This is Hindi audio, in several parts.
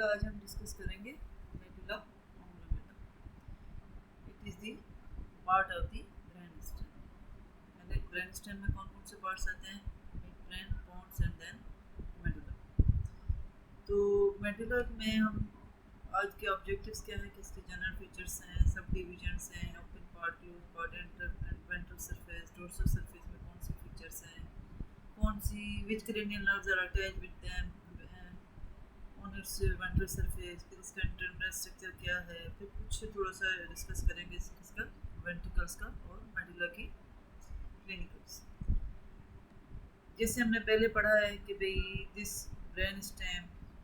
का आज हम डिस्कस करेंगे medulla oblongata. It is the part of the brain stem. And brain stem में कौन कौन से पार्ट्स आते हैं? Mid brain, pons and then medulla. तो मेडुला में हम आज के ऑब्जेक्टिव्स क्या है कि इसके जनरल फीचर्स हैं, सब डिविजन्स हैं, open part, close part, ventral surface, dorsal surface में कौन से फीचर्स हैं, कौन सी which cranial nerves are attached with them on its ventral surface, फिर इसका इंटरनल स्ट्रक्चर क्या है, फिर कुछ थोड़ा सा डिस्कस करेंगे इसका वेंट्रिकल्स का और मेडुला की क्लिनिकल्स। जैसे हमने पहले पढ़ा है कि भाई this brain stem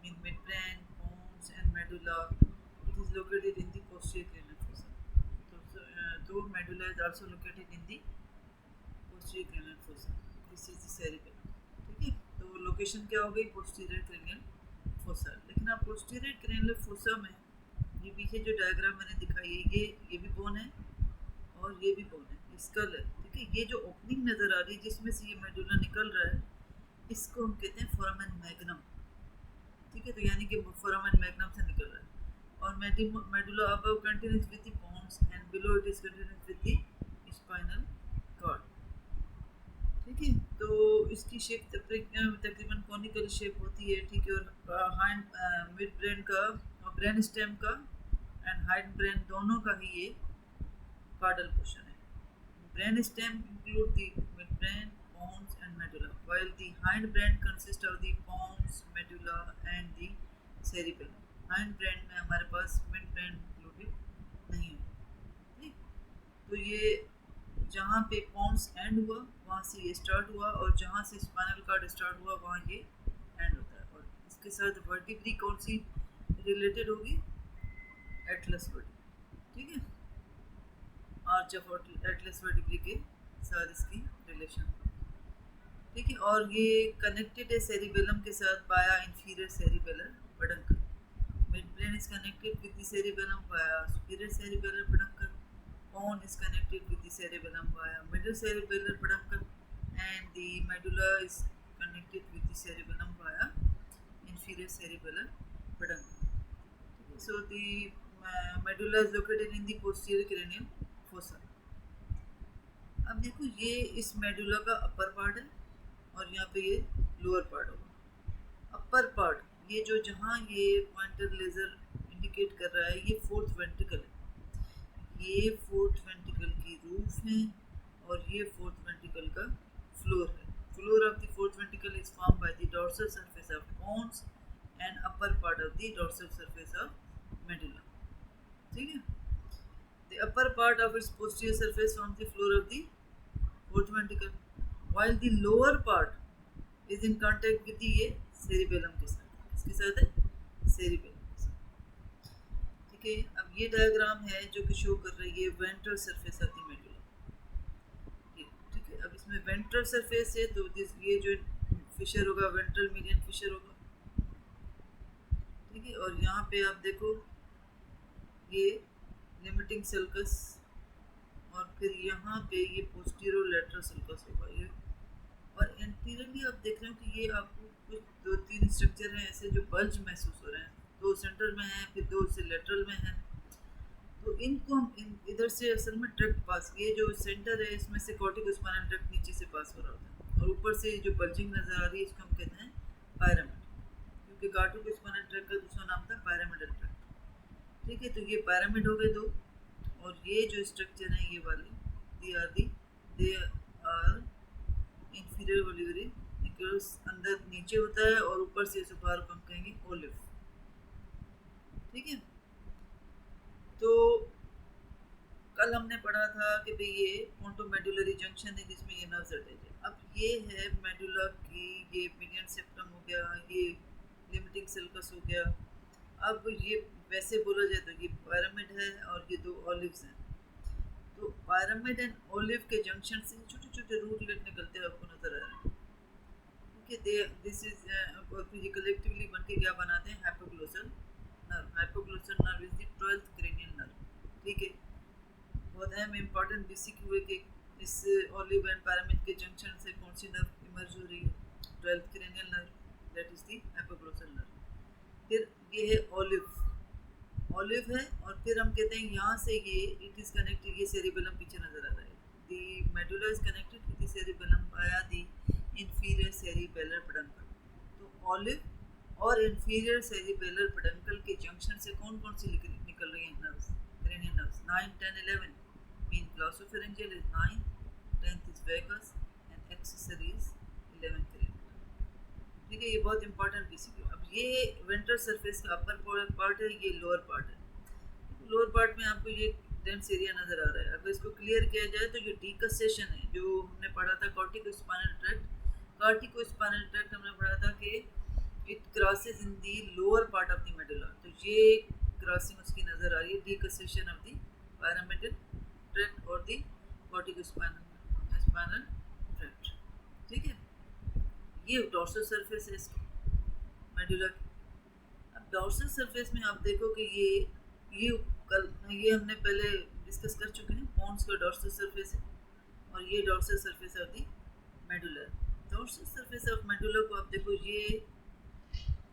in mid brain, pons and medulla, it is located in the posterior cranial fossa. तो medulla is also located in the posterior cranial fossa. This is the cerebellum. ठीक है, तो लोकेशन क्या हो गई? Posterior cranial fossa. लेकिन आप पोस्टीरियर क्रेनियल फोसा में ये पीछे जो डायग्राम मैंने दिखाई है, ये भी बोन है और ये भी बोन है, ये स्कल है। ठीक है, ये जो ओपनिंग नज़र आ रही है जिसमें से ये मेडुला निकल रहा है, इसको हम कहते हैं फोरामेन मैग्नम। ठीक है, तो यानी कि फोरामेन मैग्नम से निकल रहा है। और medulla above continuous with the pons and below it is continuous with the spinal cord. ठीक है, तो इसकी शेप तकरीबन कॉनिकल शेप होती है। ठीक है, और हाइंड मिड ब्रेन का और ब्रेन स्टेम का एंड हाइंड ब्रेन दोनों का ही ये कार्डल पोर्शन है। Brain stem include the mid brain, pons and medulla, while the hind brain consists of the pons, medulla and the cerebellum. Hind brain में हमारे पास मिड ब्रेन इंक्लूडेड नहीं है। ठीक, तो ये जहाँ पे पॉन्स एंड हुआ वहाँ से ये स्टार्ट हुआ, और जहाँ से स्पाइनल कार्ड स्टार्ट हुआ वहाँ ये एंड होता है। और इसके साथ वर्टिब्री कौन सी रिलेटेड होगी? Atlas vertebrae. ठीक है, आर्च ऑफ एटलस वर्टिब्री के साथ इसकी रिलेशन। ठीक है, और ये कनेक्टेड है सेरिबेलम के साथ via inferior cerebellar peduncle. Mid brain is connected with the cerebellum via superior cerebellar peduncle. Bone is connected with the cerebellum via middle cerebellar peduncle, and the medulla is connected with the cerebellum via inferior cerebellar peduncle. So the medulla is located in the posterior cranial fossa. अब देखो, ये इस मेडुला का अपर पार्ट है और यहाँ पे ये लोअर पार्ट होगा। अपर पार्ट ये जो जहाँ ये पॉइंटर लेजर इंडिकेट कर रहा है, ये फोर्थ वेंट्रिकल है। ये फोर्थ वेंट्रिकल की रूफ है और ये फोर्थ वेंट्रिकल का फ्लोर है। Floor of the fourth ventricle is form by the dorsal surface of pons and upper part of the dorsal surface of medulla. ठीक है, the upper part of its posterior surface form the floor of the fourth ventricle, while the lower part is in contact with ये सेरिबेलम के साथ। किसके साथ है? सेरिबेलम। ठीक है, अब ये डायग्राम है जो कि शो कर रही है ventral surface of the medulla. ठीक है, अब इसमें वेंट्रल सरफेस है तो ये जो फिशर होगा वेंट्रल मीडियन फिशर होगा। ठीक है, और यहाँ पे आप देखो ये लिमिटिंग सल्कस, और फिर यहाँ पे ये पोस्टीरियर लैटरल सल्कस होगा ये। और एंटीरियरली आप देख रहे हो कि ये आपको कुछ 2-3 स्ट्रक्चर हैं ऐसे जो बल्ज महसूस हो रहे हैं। 2 सेंटर में है, फिर 2 से लेटरल में है। तो इनको हम इधर से असल में ट्रैक्ट पास, ये जो सेंटर है इसमें से कॉर्टिकोस्पाइनल ट्रैक्ट नीचे से पास हो रहा होता है, और ऊपर से जो बल्जिंग नज़र आ रही है इसको हम कहते हैं पायरामिड, क्योंकि कॉर्टिकोस्पाइनल ट्रैक्ट का दूसरा नाम था पायरामिडल ट्रैक्ट। ठीक है, तो ये पायरामिड हो गए 2, और ये जो स्ट्रक्चर है ये वाले they are inferior olivary nuclei, अंदर नीचे होता है और ऊपर से इसे बाहर को हम कहेंगे ओलिव। ठीक है, तो कल हमने पढ़ा था कि भाई ये पोंटोमेडुलरी जंक्शन है जिसमें ये नर्व्स अटैच है। अब ये है मेडुला की, ये मीडियन सेप्टम हो गया, ये लिमिटिंग सल्कस हो गया। अब ये वैसे बोला जाए तो ये पिरामिड है और ये 2 ऑलिव्स हैं। तो पिरामिड एंड ऑलिव के जंक्शन से छोटे छोटे रूटलेट निकलते हैं, आपको नजर आ रहे हैं। ठीक है, दिस इज ये कलेक्टिवली बन के क्या बनाते हैं? Hypoglossal nerve. Hypoglossal nerve is the 12th cranial nerve. ठीक है, बहुत अहम इम्पॉर्टेंट बीसीक्यू है कि इस ऑलिव एंड पिरामिड के जंक्शन से कौन सी नर्व इमर्ज हो रही है? 12th cranial nerve, that is the hypoglossal nerve. फिर ये है ऑलिव है, और फिर हम कहते हैं यहाँ से ये इट इज़ कनेक्टेड, ये सेरिबेलम पीछे नज़र आ रहा है, the medulla is connected with the cerebellum via the inferior cerebellar peduncle. तो ऑलिव और इंफीरियर सेरिबेलर पेडंकल के जंक्शन से कौन कौन सी निकल रही हैं nerves, cranial nerves? 9, 10, 11 mean glossopharyngeal is 9, 10th is vagus and accessory is 11 cranial. ठीक है, ये बहुत इंपॉर्टेंट पीसीक्यू। अब ये वेंट्रल सरफेस का अपर पार्ट है, ये लोअर पार्ट है। लोअर पार्ट में आपको ये डेंस एरिया नज़र आ रहा है। अगर इसको क्लियर किया जाए तो ये डीकसेशन है जो हमने पढ़ा था कॉर्टिकोस्पाइनल ट्रैक्ट। कॉर्टिकोस्पाइनल ट्रैक्ट हमने पढ़ा था कि it crosses in the lower part of the medulla, तो ये क्रॉसिंग उसकी नज़र आ रही है, डीकसेशन ऑफ द पैरामेडल ट्रैक्ट और द कॉर्टिकोस्पाइनल ट्रैक्ट। ठीक है, ये डॉर्सल सरफेस है इसकी मेडुला की। अब डॉर्सल सरफेस में आप देखो कि ये हमने पहले डिस्कस कर चुके हैं, पोन्स का डॉर्सल सरफेस है और ये dorsal surface of the medulla. Dorsal surface of medulla को आप देखो, ये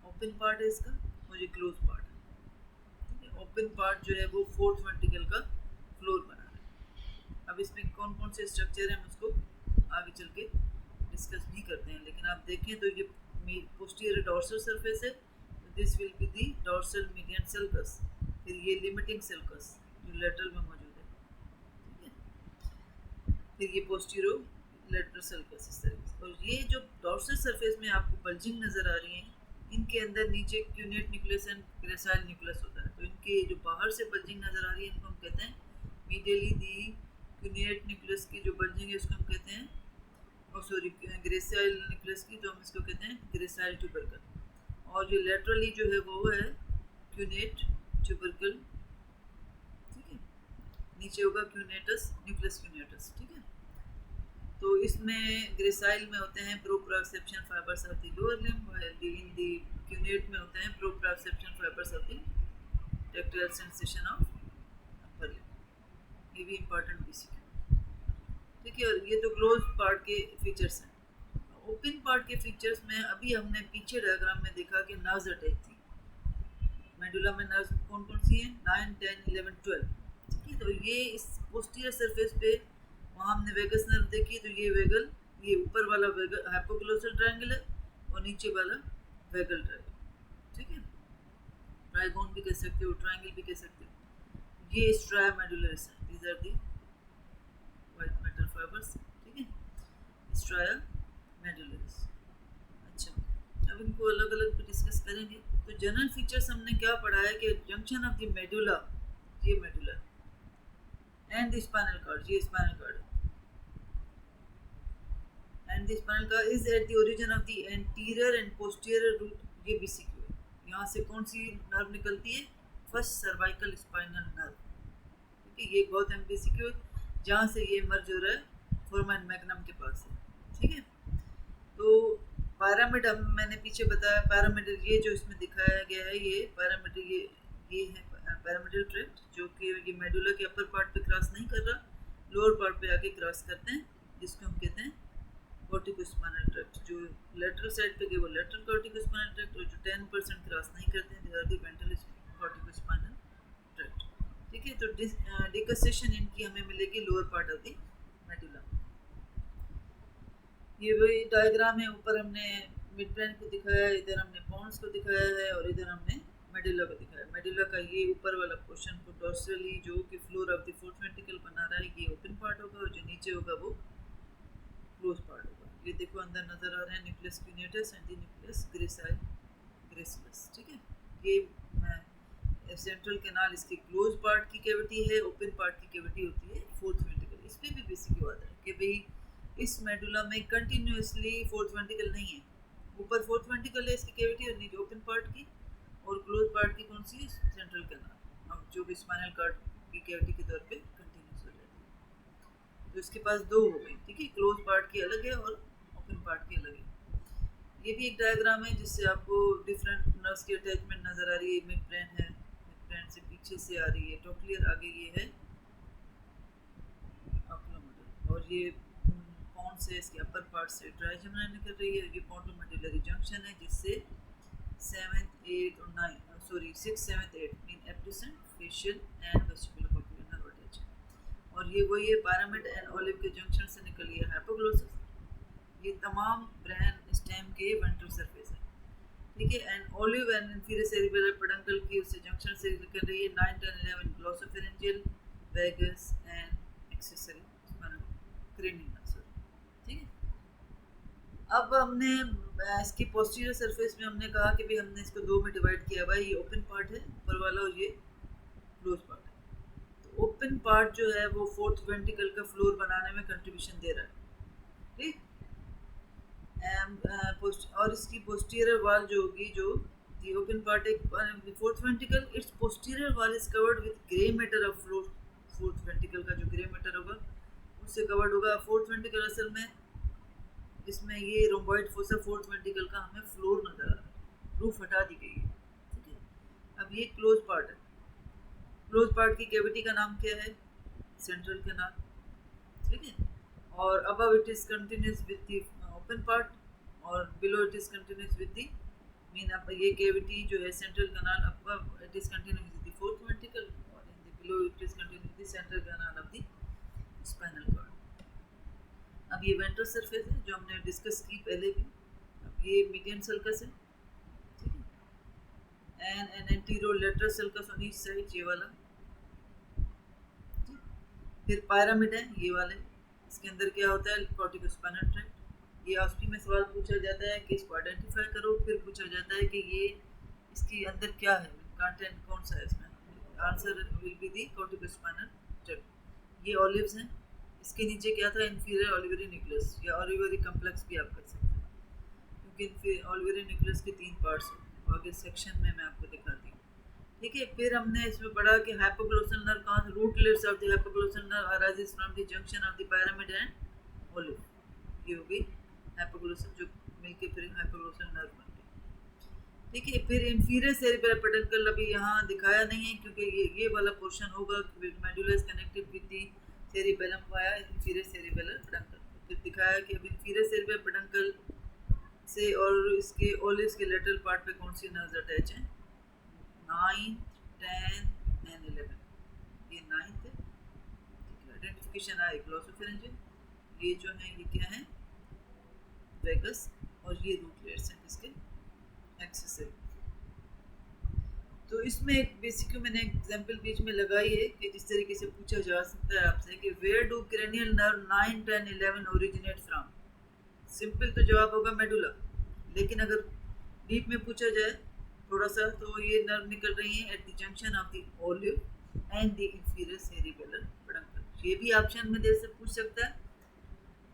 ओपन पार्ट है इसका और ये क्लोज पार्ट है। ठीक है, ओपन पार्ट जो है वो फोर्थ वेंट्रिकल का फ्लोर बना रहा है। अब इसमें कौन कौन से स्ट्रक्चर हैं हम उसको आगे चल के डिस्कस भी करते हैं, लेकिन आप देखें तो ये पोस्टीरियर डॉर्सल सरफेस है, this will be the dorsal median sulcus, फिर ये लिमिटिंग सल्कस जो लेटरल में मौजूद है। ठीक है, फिर ये पोस्टीरियर लेटरल सल्कस इस तरह से। और ये जो डॉर्सल सरफेस में आपको बल्जिंग नज़र आ रही है, इनके अंदर नीचे QNet nucleus and gracile nucleus होता है। तो इनके जो बाहर से बल्जिंग नज़र आ रही है इनको हम कहते हैं मीडियली दी क्यूनेट न्यूक्लियस की जो बल्जिंग है उसको हम कहते हैं, और सॉरी ग्रेसाइल न्यूक्लियस की तो हम इसको कहते हैं ग्रेसाइल ट्यूबरकल, और जो लेटरली जो है वो है क्यूनेट ट्यूबरकल। ठीक है, नीचे होगा क्यूनेटस न्यूक्लियस क्यूनेटस। ठीक है, तो इसमें ग्रेसाइल में होते हैं proprioception fibres of the lower limb, in the cuneate में होते हैं proprioception fibres of the tactile sensation of upper limb. ये भी इंपॉर्टेंट बेसिक है। ठीक है, और ये तो क्लोज पार्ट के फीचर्स हैं। ओपन पार्ट के फीचर्स में अभी हमने पीछे डायग्राम में देखा कि नर्व्स अटैच थी मेडुला में। नर्व्स कौन कौन सी हैं? 9, 10, 11, 12। ठीक है, तो ये इस पोस्टीरियर सरफेस पे वहाँ हमने वेगस नर्व देखी, तो ये वेगल, ये ऊपर वाला वेगल हाइपोग्लोसल ट्रायंगल है और नीचे वाला वेगल ट्रायंगल। ठीक है, ट्राइगोन भी कह सकते हो, ट्रायंगल भी कह सकते हो। ये स्ट्राया मेडुलरिस है, these are the white matter fibres. ठीक है, स्ट्राया मेडुलरिस। अच्छा, अब इनको अलग अलग भी डिस्कस करेंगे। तो जनरल फीचर्स हमने क्या पढ़ा है कि जंक्शन ऑफ द मेडुला, ये medulla and the spinal cord, ये spinal cord and the spinal cord is at the origin of the anterior and posterior root, ये बीसीक्यू है। यहाँ से कौन सी नर्व निकलती है? First cervical spinal nerve. ठीक है, ये बहुत एमबीसीक्यू है, जहाँ से ये मर्ज हो रहा है फोरामेन मैग्नम के पास है। ठीक है, तो पैरामिड मैंने पीछे बताया, पैरामिडल ये जो इसमें दिखाया गया है, ये पैरामिडल ये है पैरामिडल ट्रैक्ट, जो कि ये मेडुला के अपर पार्ट पे क्रॉस नहीं कर रहा, लोअर पार्ट पे आके क्रॉस करते हैं, जिसको हम कहते हैं कॉर्टिकोस्पाइनल ट्रैक्ट। जो लेटरल साइड पे गए वो लेटरल कॉर्टिकोस्पाइनल ट्रैक्ट, और जो 10% क्रॉस नहीं करते हैं they are the ventral corticospinal tract. ठीक है, तो डिकसेशन इनकी हमें मिलेगी lower part of the medulla. ये वही डायग्राम है, ऊपर हमने मिड ब्रेन को दिखाया है, इधर हमने पोन्स को दिखाया है और इधर हमने मेडुला को दिखाया। मेडुला का ये ऊपर वाला पोर्शन को डॉर्सली जो कि floor of the fourth ventricle बना रहा है, ये ओपन पार्ट होगा, और जो नीचे होगा वो क्लोज पार्ट होगा। ये देखो अंदर नजर आ रहे हैं न्यूक्लियस क्यूनेटस एंड द न्यूक्लियस ग्रेसिलस। ठीक है, ये सेंट्रल कैनाल इसके क्लोज पार्ट की कैविटी है, ओपन पार्ट की कैविटी होती है फोर्थ वेंट्रिकल। इस पर भी बेसिक आता है कि भाई इस मेडुला में कंटिन्यूसली फोर्थ वेंट्रिकल नहीं है, ऊपर फोर्थ वेंट्रिकल है इसकी कैविटी और नीचे ओपन पार्ट की, और क्लोज पार्ट की कौन सी? सेंट्रल कैनाल, अब जो भी स्पाइनल कॉर्ड की कैविटी के तौर पे कंटिन्यूस हो जाती है। तो इसके पास दो हो गई। ठीक है, क्लोज पार्ट की अलग है और ओपन पार्ट की अलग है। ये भी एक डायग्राम है जिससे आपको डिफरेंट नर्व्स की अटैचमेंट नजर आ रही है। मिड ब्रेन है, मिड ब्रेन से पीछे से आ रही है टोक्लियर, आगे ये है ऑक्यूलोमोटर, और ये पोन से इसके अपर पार्ट से ट्राइजेमिनल निकल रही है। ये पोंटोमेडुलरी जंक्शन है जिससे 7th, 8th और 9th sorry 6, 7, 8 mean abducent, facial and vestibular cochlear nerve attach है। और ये वही है पैरामिड एंड ओलिव के जंक्शन से निकली है हाइपोग्लोसस। ये तमाम ब्रेन स्टेम के वेंट्रल सरफेस है, ठीक है। And olive and inferior cerebellar peduncle की उससे जंक्शन से निकल रही है 9, 10, 11 glossopharyngeal, vagus and accessory cranial nerve, ठीक है। अब हमने इसकी पोस्टीरियर सरफेस में हमने कहा कि भाई हमने इसको दो में डिवाइड किया हुआ है, ये ओपन पार्ट है ऊपर वाला और ये क्लोज पार्ट है। तो ओपन पार्ट जो है वो फोर्थ वेंट्रिकल का फ्लोर बनाने में कंट्रीब्यूशन दे रहा है, ठीक। और इसकी पोस्टीरियर वॉल जो होगी, जो दी ओपन पार्ट एक fourth ventricle, it's posterior wall is covered with grey matter of floor. Fourth ventricle का जो ग्रे मैटर होगा उससे कवर्ड होगा। फोर्थ वेंट्रिकल असल में इसमें ये रोम्बॉइड फोसा फोर्थ वेंट्रिकल का हमें फ्लोर नजर आ रहा है, रूफ हटा दी गई है, ठीक है। अब ये क्लोज पार्ट है। क्लोज पार्ट की कैविटी का नाम क्या है? सेंट्रल कैनाल, ठीक है। और above it is continuous with the open part और below it is continuous with the mean अब ये कैविटी जो है central canal above it is continuous with the fourth ventricle और in the below it is continuous with the central canal of the spinal cord. अब ये वेंट्रल सरफेस है जो हमने डिस्कस की पहले भी। अब ये मीडियन सल्कस है, ठीक है। And anterolateral sulcus on each side, ये वाला। फिर पायरामिड है ये वाले, इसके अंदर क्या होता है? Corticospinal tract. ये ऑस्पी में सवाल पूछा जाता है कि इसको आइडेंटिफाई करो, फिर पूछा जाता है कि ये इसके अंदर क्या है, कंटेंट कौन सा है इसमें। Answer will be the corticospinal tract. ये ऑलिव्स हैं, इसके नीचे क्या था? इंफीरियर ऑलिवरी न्यूक्लियस या ऑलिवरी कम्प्लेक्स भी आप कर सकते हैं, क्योंकि ऑलिवरी न्यूक्लियस के 3 पार्ट्स हैं। आगे सेक्शन में मैं आपको दिखाती हूँ, ठीक है। फिर हमने इसमें पढ़ा कि हाइपोग्लोसल नर्व कहाँ से, rootlets of the hypoglossal nerve arises from the junction of the pyramid and olive. ये होगी हाइपोग्लोसल जो मिलके फिर हाइपोग्लोसल नर्व बन गई, ठीक है। फिर इंफीरियर सेरिबेलर पेडंकल अभी यहाँ दिखाया नहीं है क्योंकि ये वाला पोर्शन होगा medulla is connected with the cerebellum via inferior cerebellar peduncle. फिर दिखाया कि अब इंफीरियर सेरिबेलर पेडंकल से और इसके ओलिव्स के लेटरल पार्ट पे कौन सी नर्व्स अटैच हैं? 9, 10 एंड 11। ये 9th है, ठीक है। आइडेंटिफिकेशन आए ग्लोसोफेरेंजियल, ये जो है ये क्या है? वेगस, और ये रूटलेट्स हैं इसके एक्सेसरी। तो इसमें एक बेसिक मैंने एग्जांपल बीच में लगाई है कि जिस तरीके से पूछा जा सकता है आपसे कि where do cranial nerve 9, 10, 11 originate from. Simple तो जवाब होगा मेडुला, लेकिन अगर डीप में पूछा जाए थोड़ा सा तो ये नर्व निकल रही हैं at the junction of the olive and the inferior cerebellar peduncle. ये भी ऑप्शन में दे से पूछ सकता है,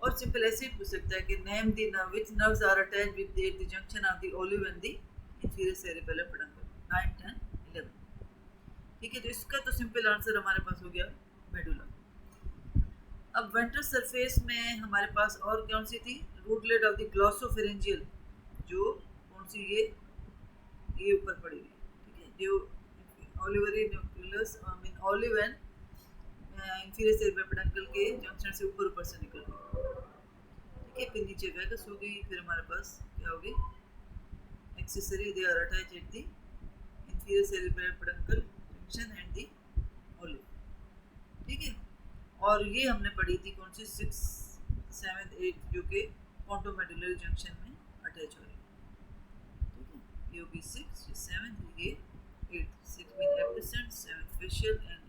और सिंपल ऐसे ही पूछ सकता है कि name the nerve which nerves are attached with the junction of the olive and the inferior cerebellar peduncle 9, 10, 11, ठीक है। तो इसका तो सिंपल आंसर हमारे पास हो गया मेडुला। अब वेंट्रल सरफेस में हमारे पास और कौन सी थी? रूटलेट ऑफ द ग्लोसोफेरेंजियल, जो कौन सी ये ऊपर पड़ी हुई, ठीक है। जो olivary nucleus mean olive and inferior cerebellar peduncle के जंक्शन से ऊपर से निकल गई, ठीक है। फिर नीचे वेगस हो गई, फिर हमारे पास क्या होगी? Accessory, they are attached at the inferior cerebellar peduncle junction and the olive, ठीक है। और ये हमने पढ़ी थी कौन सी? 6, 7, 8 जो कि पोंटोमेडुलरी जंक्शन में अटैच हो रही है, ठीक है। ये होगी 6, 7, ये 8। 6 मीन एब्ड्यूसेंट, 7 फेशियल एंड